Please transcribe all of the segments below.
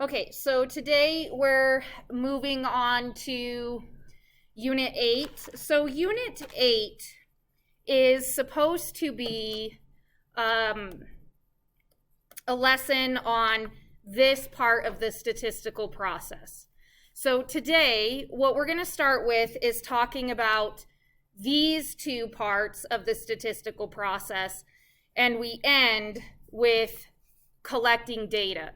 Okay, so today we're moving on to Unit 8. So Unit 8 is supposed to be a lesson on this part of the statistical process. So today, what we're going to start with is talking about these two parts of the statistical process, and we end with collecting data.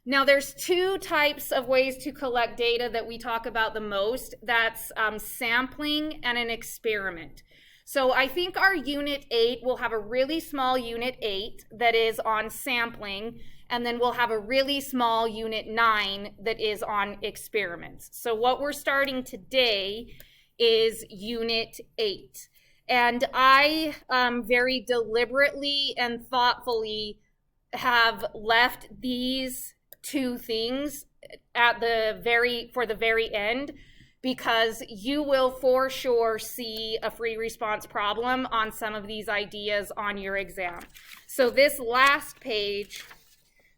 Now, there's two types of ways to collect data that we talk about the most. That's sampling and an experiment. So I think our Unit 8 will have a really small Unit 8 that is on sampling, and then we'll have a really small Unit 9 that is on experiments. So what we're starting today is Unit 8. And I very deliberately and thoughtfully have left these two things at for the very end, because you will for sure see a free response problem on some of these ideas on your exam. So this last page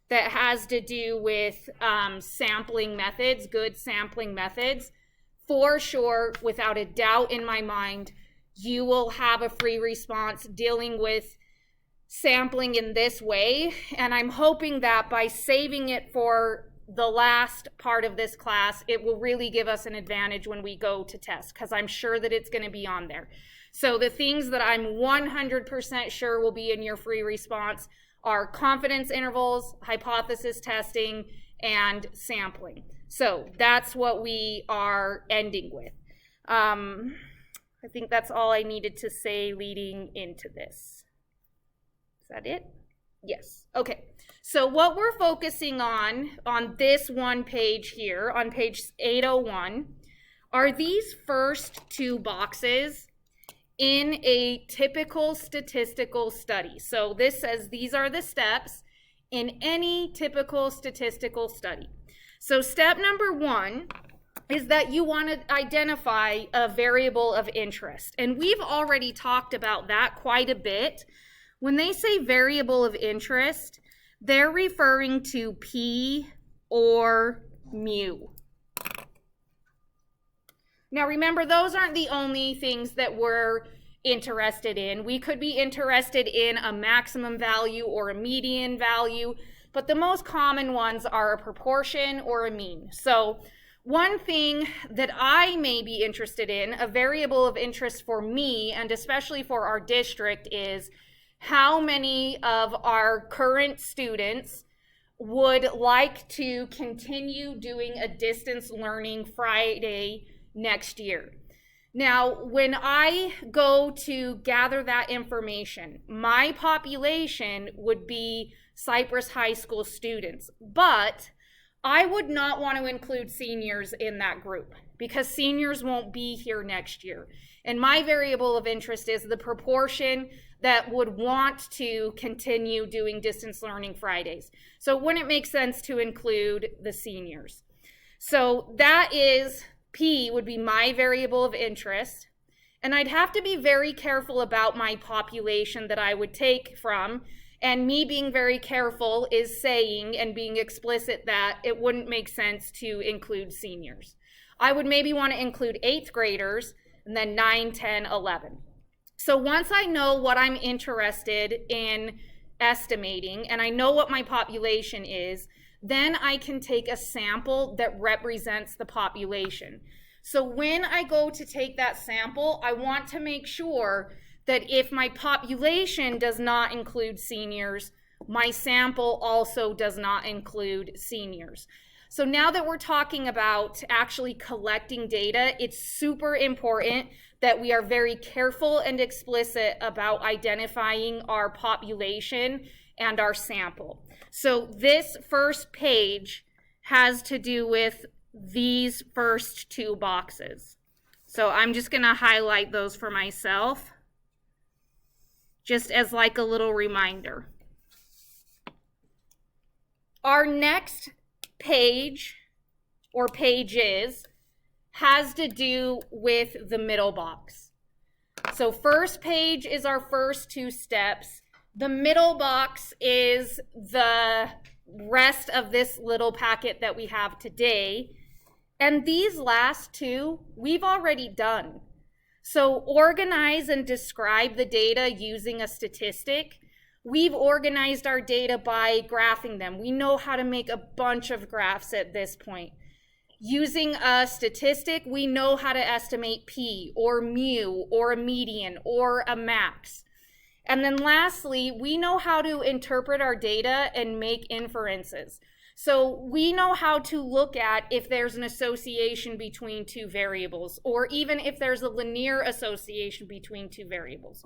that has to do with sampling methods, good sampling methods, for sure, without a doubt in my mind, you will have a free response dealing with sampling in this way, and I'm hoping that by saving it for the last part of this class, it will really give us an advantage when we go to test, because I'm sure that it's going to be on there. So the things that I'm 100% sure will be in your free response are confidence intervals, hypothesis testing, and sampling. So that's what we are ending with. I think that's all I needed to say leading into this. Is that it? Yes. Okay. So what we're focusing on this one page here, on page 801, are these first two boxes in a typical statistical study. So this says these are the steps in any typical statistical study. So step number one is that you want to identify a variable of interest. And we've already talked about that quite a bit. When they say variable of interest, they're referring to P or mu. Now remember, those aren't the only things that we're interested in. We could be interested in a maximum value or a median value, but the most common ones are a proportion or a mean. So one thing that I may be interested in, a variable of interest for me, and especially for our district, is how many of our current students would like to continue doing a distance learning Friday next year. Now, when I go to gather that information, my population would be Cypress High School students, but I would not want to include seniors in that group because seniors won't be here next year. And my variable of interest is the proportion that would want to continue doing distance learning Fridays. So wouldn't it make sense to include the seniors? So that is, P would be my variable of interest. And I'd have to be very careful about my population that I would take from. And me being very careful is saying and being explicit that it wouldn't make sense to include seniors. I would maybe want to include 8th graders and then 9, 10, 11. So once I know what I'm interested in estimating and I know what my population is, then I can take a sample that represents the population. So when I go to take that sample, I want to make sure that if my population does not include seniors, my sample also does not include seniors. So now that we're talking about actually collecting data, it's super important that we are very careful and explicit about identifying our population and our sample. So this first page has to do with these first two boxes. So I'm just going to highlight those for myself, just as like a little reminder. Our next page or pages has to do with the middle box. So first page is our first two steps. The middle box is the rest of this little packet that we have today. And these last two, we've already done. So organize and describe the data using a statistic. We've organized our data by graphing them. We know how to make a bunch of graphs at this point. Using a statistic, we know how to estimate P or mu or a median or a max. And then lastly, we know how to interpret our data and make inferences. So we know how to look at if there's an association between two variables, or even if there's a linear association between two variables.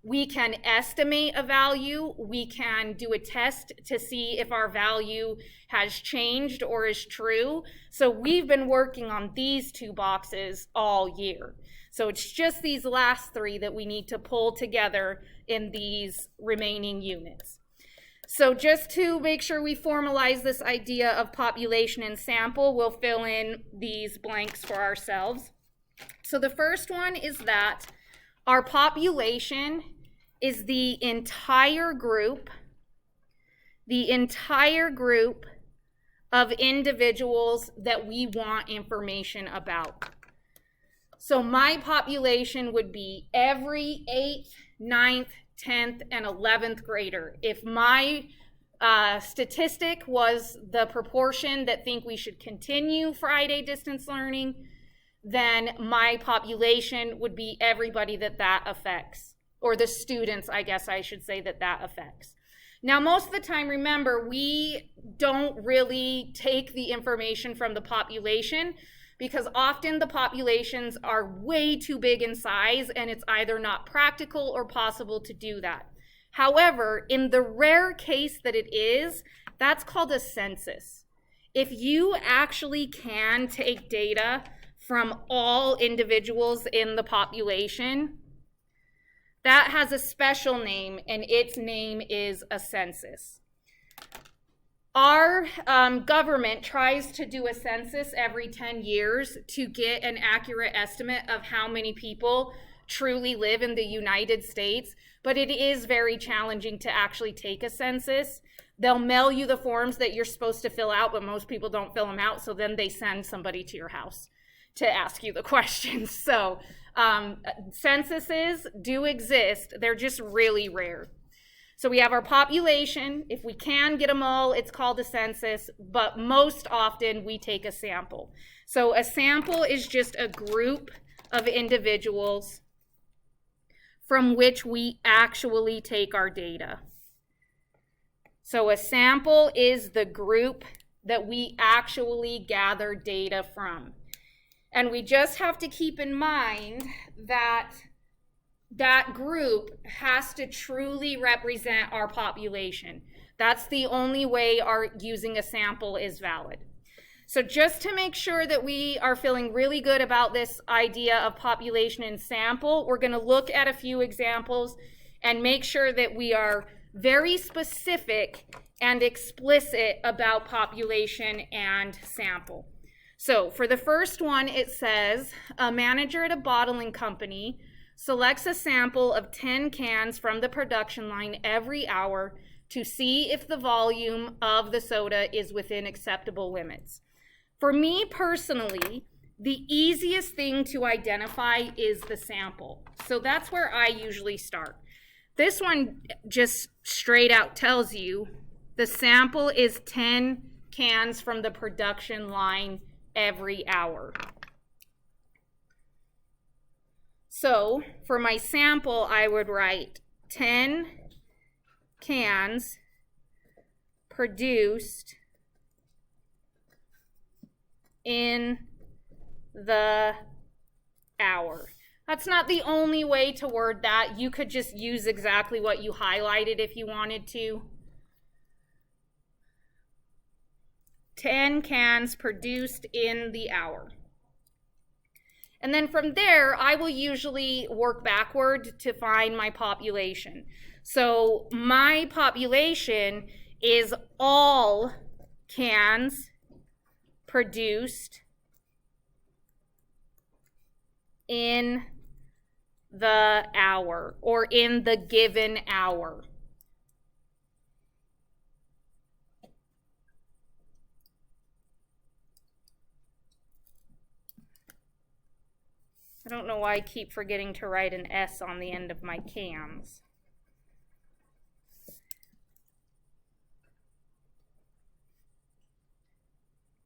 We can estimate a value. We can do a test to see if our value has changed or is true. So we've been working on these two boxes all year. So it's just these last three that we need to pull together in these remaining units. So just to make sure we formalize this idea of population and sample, we'll fill in these blanks for ourselves. So the first one is that our population is the entire group of individuals that we want information about. So my population would be every 8th, 9th, 10th, and 11th grader. If my statistic was the proportion that think we should continue Friday distance learning, then my population would be everybody that affects, or the students, I guess I should say, that affects. Now, most of the time, remember, we don't really take the information from the population because often the populations are way too big in size and it's either not practical or possible to do that. However, in the rare case that it is, that's called a census. If you actually can take data from all individuals in the population, that has a special name, and its name is a census. Our government tries to do a census every 10 years to get an accurate estimate of how many people truly live in the United States, but it is very challenging to actually take a census. They'll mail you the forms that you're supposed to fill out, but most people don't fill them out, so then they send somebody to your house to ask you the questions. So censuses do exist, they're just really rare. So we have our population. If we can get them all, it's called a census, but most often we take a sample. So a sample is just a group of individuals from which we actually take our data. So a sample is the group that we actually gather data from. And we just have to keep in mind that that group has to truly represent our population. That's the only way our using a sample is valid. So just to make sure that we are feeling really good about this idea of population and sample, we're going to look at a few examples and make sure that we are very specific and explicit about population and sample. So for the first one, it says, a manager at a bottling company selects a sample of 10 cans from the production line every hour to see if the volume of the soda is within acceptable limits. For me personally, the easiest thing to identify is the sample. So that's where I usually start. This one just straight out tells you the sample is 10 cans from the production line every hour. So for my sample, I would write 10 cans produced in the hour. That's not the only way to word that. You could just use exactly what you highlighted if you wanted to. 10 cans produced in the hour. And then from there, I will usually work backward to find my population. So my population is all cans produced in the hour or in the given hour. I don't know why I keep forgetting to write an S on the end of my cans.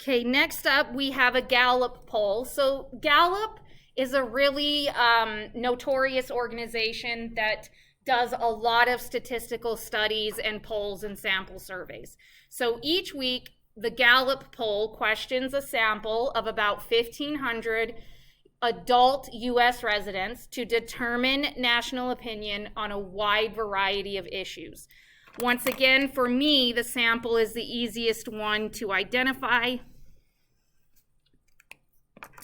Okay, next up we have a Gallup poll. So Gallup is a really notorious organization that does a lot of statistical studies and polls and sample surveys. So each week, the Gallup poll questions a sample of about 1,500 adult U.S. residents to determine national opinion on a wide variety of issues. Once again, for me, the sample is the easiest one to identify.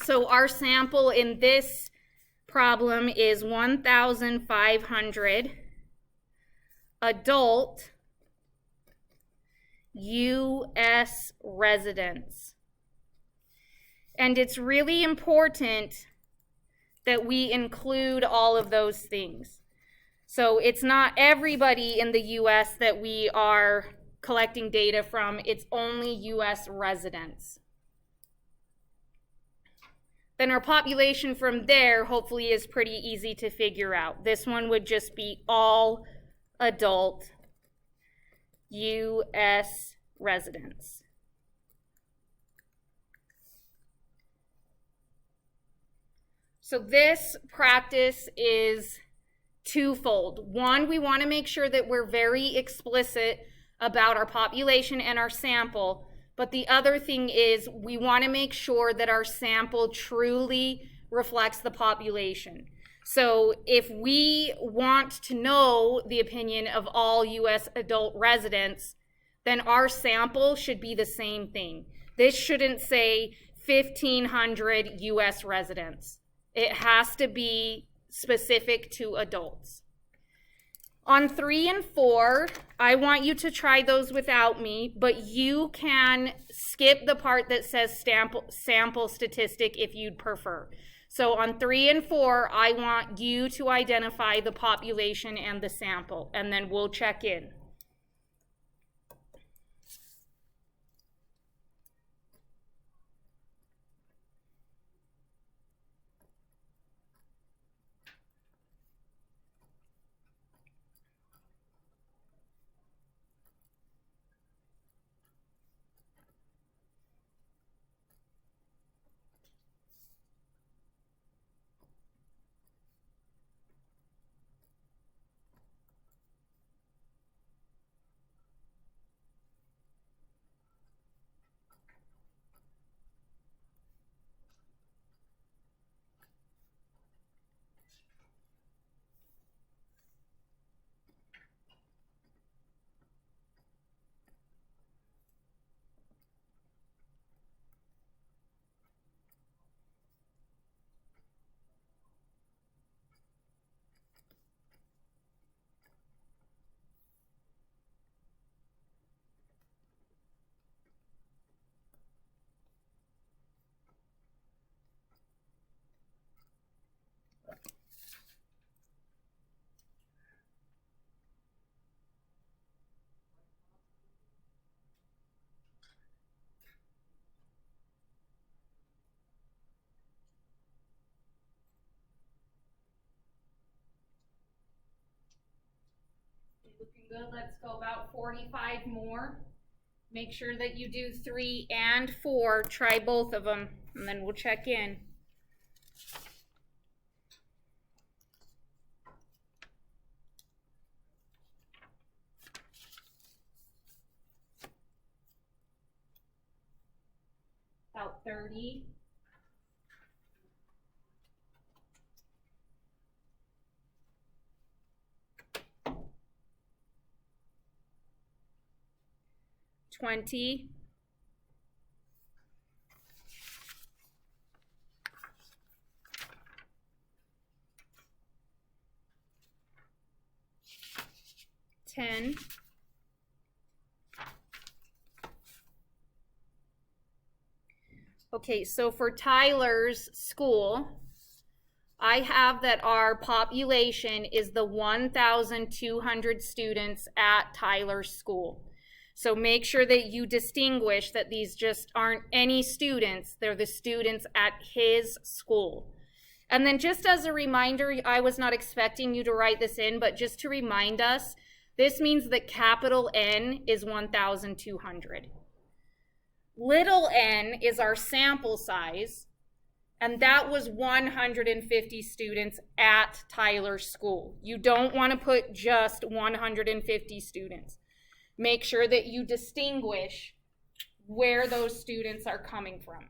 So our sample in this problem is 1,500 adult U.S. residents. And it's really important that we include all of those things. So it's not everybody in the U.S. that we are collecting data from, it's only U.S. residents. Then our population from there hopefully is pretty easy to figure out. This one would just be all adult U.S. residents. So this practice is twofold. One, we want to make sure that we're very explicit about our population and our sample. But the other thing is we want to make sure that our sample truly reflects the population. So if we want to know the opinion of all U.S. adult residents, then our sample should be the same thing. This shouldn't say 1,500 U.S. residents. It has to be specific to adults. On 3 and 4, I want you to try those without me, but you can skip the part that says sample statistic if you'd prefer. So on 3 and 4, I want you to identify the population and the sample, and then we'll check in. Looking good. Let's go about 45 more. Make sure that you do 3 and 4. Try both of them, and then we'll check in. About 30. $20. $10. Okay, so for Tyler's school, I have that our population is the 1,200 students at Tyler's school. So make sure that you distinguish that these just aren't any students, they're the students at his school. And then just as a reminder, I was not expecting you to write this in, but just to remind us, this means that capital N is 1,200. Little n is our sample size, and that was 150 students at Tyler School. You don't want to put just 150 students. Make sure that you distinguish where those students are coming from.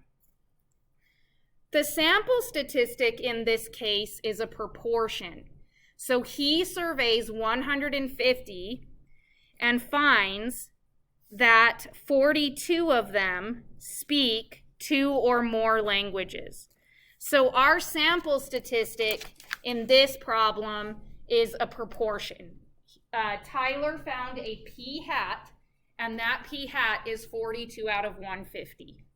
The sample statistic in this case is a proportion. So he surveys 150 and finds that 42 of them speak 2 or more languages. So our sample statistic in this problem is a proportion. Tyler found a p-hat, and that p-hat is 42 out of 150.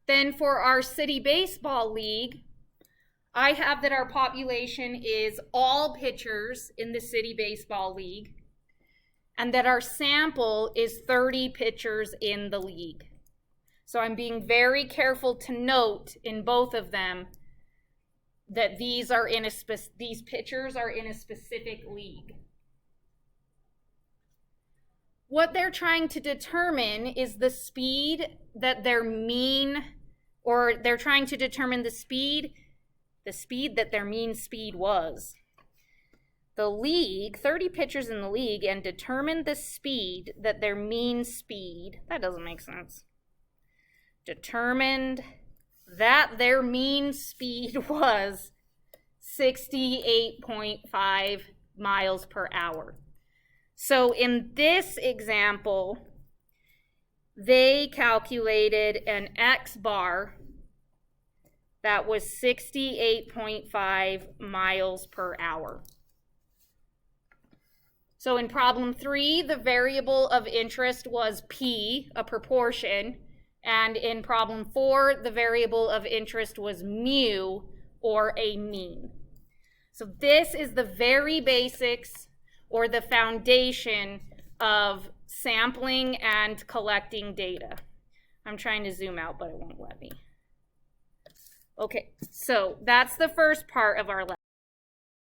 Then for our City Baseball League, I have that our population is all pitchers in the City Baseball League, and that our sample is 30 pitchers in the league. So I'm being very careful to note in both of them that these pitchers are in a specific league. What they're trying to determine is the speed that their mean, or they're trying to determine the speed that their mean speed was. The league, 30 pitchers in the league, and determined the speed that their mean speed, that doesn't make sense, determined that their mean speed was 68.5 miles per hour. So in this example, they calculated an X bar that was 68.5 miles per hour. So in problem 3, the variable of interest was P, a proportion, and in problem 4, the variable of interest was mu, or a mean. So this is the very basics, or the foundation of sampling and collecting data. I'm trying to zoom out, but it won't let me. Okay, so that's the first part of our lesson.